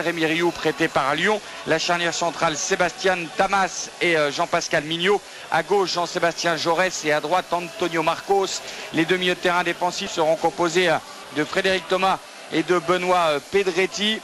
Rémi Rioux prêté par Lyon. La charnière centrale, Sébastien Tamas et Jean-Pascal Mignot. À gauche, Jean-Sébastien Jaurès et à droite, Antonio Marcos. Les deux milieux de terrain défensifs seront composés de Frédéric Thomas et de Benoît Pedretti.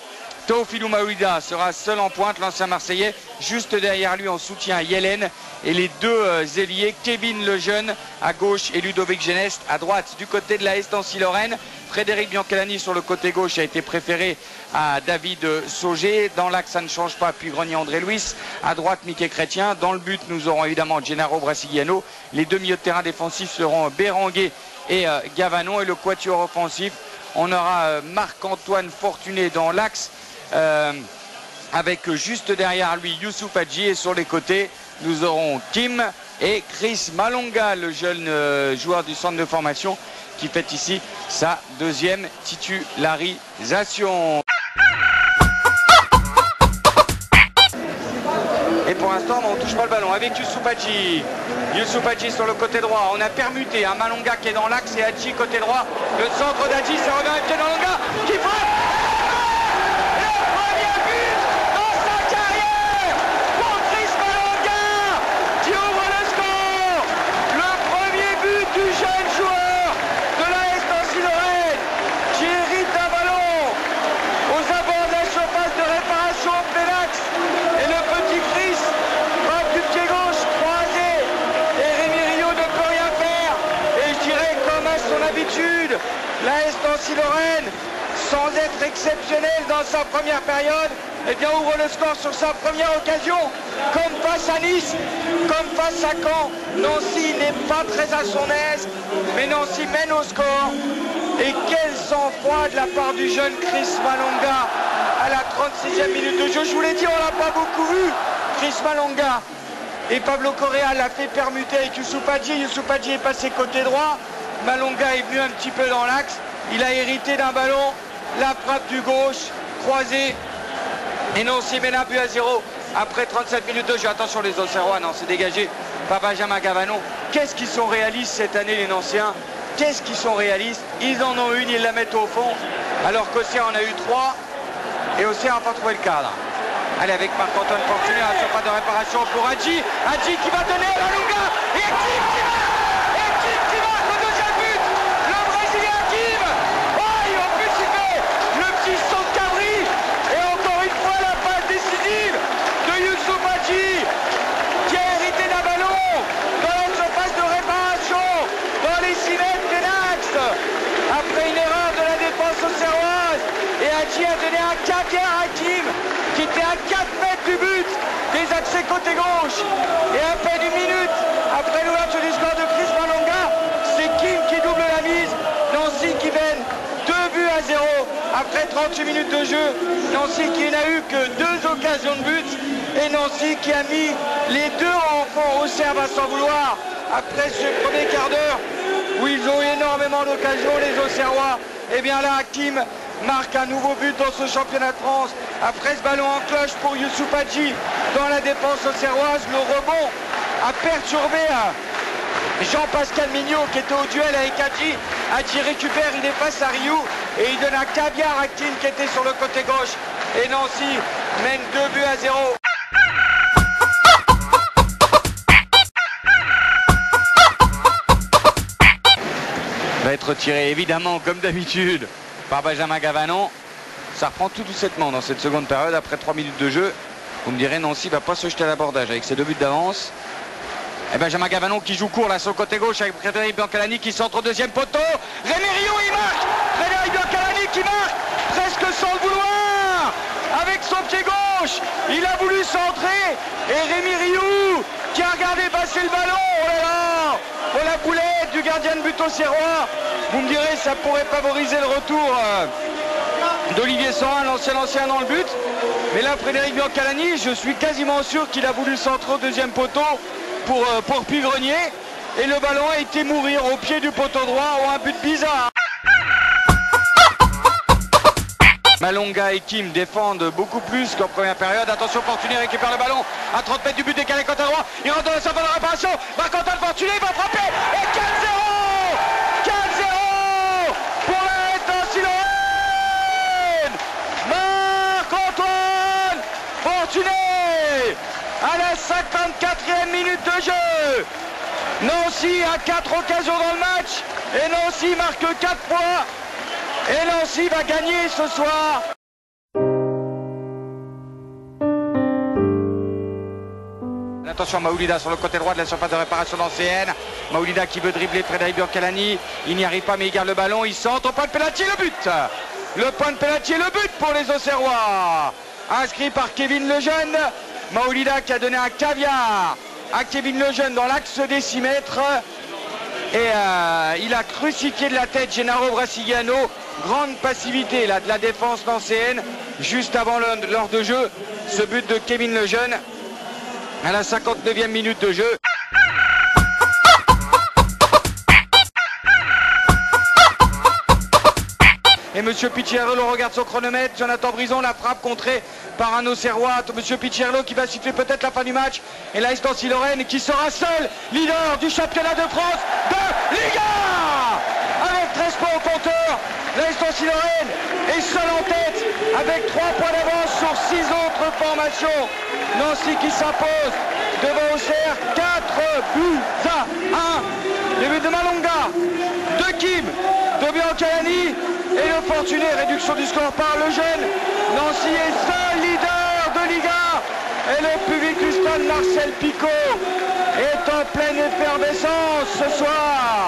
Teofilou Maouida sera seul en pointe, l'ancien Marseillais. Juste derrière lui en soutien Yellen. Et les deux ailiers, Kevin Lejeune à gauche et Ludovic Genest à droite. Du côté de la Estancy-Lorraine, Frédéric Biancalani sur le côté gauche a été préféré à David Sauger. Dans l'axe, ça ne change pas. Puis Grenier André Luis. À droite, Mickey Chrétien. Dans le but, nous aurons évidemment Gennaro Brasiliano. Les deux milieux de terrain défensifs seront Béranguer et Gavanon. Et le quatuor offensif, on aura Marc-Antoine Fortuné dans l'axe. Avec juste derrière lui Youssouf Hadji, et sur les côtés nous aurons Kim et Chris Malonga, le jeune joueur du centre de formation qui fait ici sa deuxième titularisation. Et pour l'instant on ne touche pas le ballon avec Youssouf Hadji. Youssouf Hadji sur le côté droit, on a permuté un Malonga qui est dans l'axe et Hadji côté droit. Le centre d'Hadji, ça revient avec Malonga qui frappe. La Estancy-Lorraine, sans être exceptionnelle dans sa première période, eh bien ouvre le score sur sa première occasion, comme face à Nice, comme face à Caen. Nancy n'est pas très à son aise, mais Nancy mène au score. Et quel sang-froid de la part du jeune Chris Malonga à la 36e minute de jeu. Je vous l'ai dit, on l'a pas beaucoup vu, Chris Malonga. Et Pablo Correa l'a fait permuter avec Youssouf Hadji. Youssouf Hadji est passé côté droit. Malonga est venu un petit peu dans l'axe. Il a hérité d'un ballon. La frappe du gauche, croisée. Et Nancy mène un but à 0 après 37 minutes de jeu. Attention les Auxerrois, non, c'est dégagé par Benjamin Gavanon. Qu'est-ce qu'ils sont réalistes cette année les Nanciens? Qu'est-ce qu'ils sont réalistes? Ils en ont une, ils la mettent au fond. Alors qu'Auxerre en a eu 3. Et Auxerre n'a pas trouvé le cadre. Allez, avec Marc-Antoine Fortuné, un surface de réparation pour Hadji. Hadji qui va donner à Malonga. Et Kim qui va. Après une erreur de la défense auxerroise, et Hadji a donné un caviar à Kim qui était à 4 mètres du but des accès côté gauche. Et à peine une minute après l'ouverture du score de Chris Malonga, c'est Kim qui double la mise. Nancy qui mène 2 buts à 0 après 38 minutes de jeu. Nancy qui n'a eu que 2 occasions de but, et Nancy qui a mis les 2 en fond. Auxerre va s'en vouloir après ce premier quart d'heure où ils ont eu énormément d'occasions, les Auxerrois. Et bien là, Kim marque un nouveau but dans ce championnat de France. Après ce ballon en cloche pour Youssouf Hadji dans la défense auxerroise, le rebond a perturbé Jean-Pascal Mignot qui était au duel avec Hadji. Hadji récupère, il est face à Rioux et il donne un caviar à Kim qui était sur le côté gauche. Et Nancy mène 2 buts à 0. Va être tiré évidemment comme d'habitude par Benjamin Gavanon. Ça reprend tout doucettement dans cette seconde période après 3 minutes de jeu. Vous me direz, Nancy va pas se jeter à l'abordage avec ses 2 buts d'avance. Et Benjamin Gavanon qui joue court là sur le côté gauche avec Frédéric Biancalani qui centre au deuxième poteau. Rémi Rioux il marque. Frédéric Biancalani qui marque presque sans le vouloir avec son pied gauche. Il a voulu centrer et Rémi Rioux qui a regardé passer le ballon. Oh là là, pour la boulette du gardien de but auxerrois. Vous me direz, ça pourrait favoriser le retour d'Olivier Sorin, l'ancien dans le but. Mais là, Frédéric Biancalani, je suis quasiment sûr qu'il a voulu centrer au deuxième poteau pour Pigrenier. Et le ballon a été mourir au pied du poteau droit ou un but bizarre. Malonga et Kim défendent beaucoup plus qu'en première période. Attention, Fortuné récupère le ballon à 30 mètres du but décalé côté droit. Il rentre dans la surface de réparation. Marc-Antoine Fortuné va frapper. Et 4-0 pour la Estancy-Lorraine. Marc-Antoine Nancy a 4 occasions dans le match et Nancy marque 4 points et Nancy va gagner ce soir. Attention, Maoulida sur le côté droit de la surface de réparation nancéenne. Maoulida qui veut dribbler Frédéric Biancalani. Il n'y arrive pas mais il garde le ballon. Il centre au point de pénalty, le but. Le point de pénalty et le but pour les Auxerrois. Inscrit par Kevin Lejeune. Maoulida qui a donné un caviar à Kevin Lejeune dans l'axe des 6 mètres. Et il a crucifié de la tête Gennaro Brasiliano. Grande passivité là, de la défense nancéenne juste avant l'heure de jeu. Ce but de Kevin Lejeune à la 59e minute de jeu. Et Monsieur Picciarello regarde son chronomètre. Jonathan Brison, la frappe contrée par un Auxerrois. Monsieur Picciarello qui va siffler peut-être la fin du match. Et là, Nancy-Lorraine qui sera seul leader du championnat de France de Liga. Avec 13 points au compteur, la Nancy-Lorraine est seule en tête avec 3 points d'avance sur 6 autres formations. Nancy qui s'impose devant Auxerre, 4 buts à 1. Les buts de Malonga, de Kim, de Biancalani et le fortuné réduction du score par Lejeune. Nancy est seul leader de Liga et le public du stade Marcel Picot est en pleine effervescence ce soir.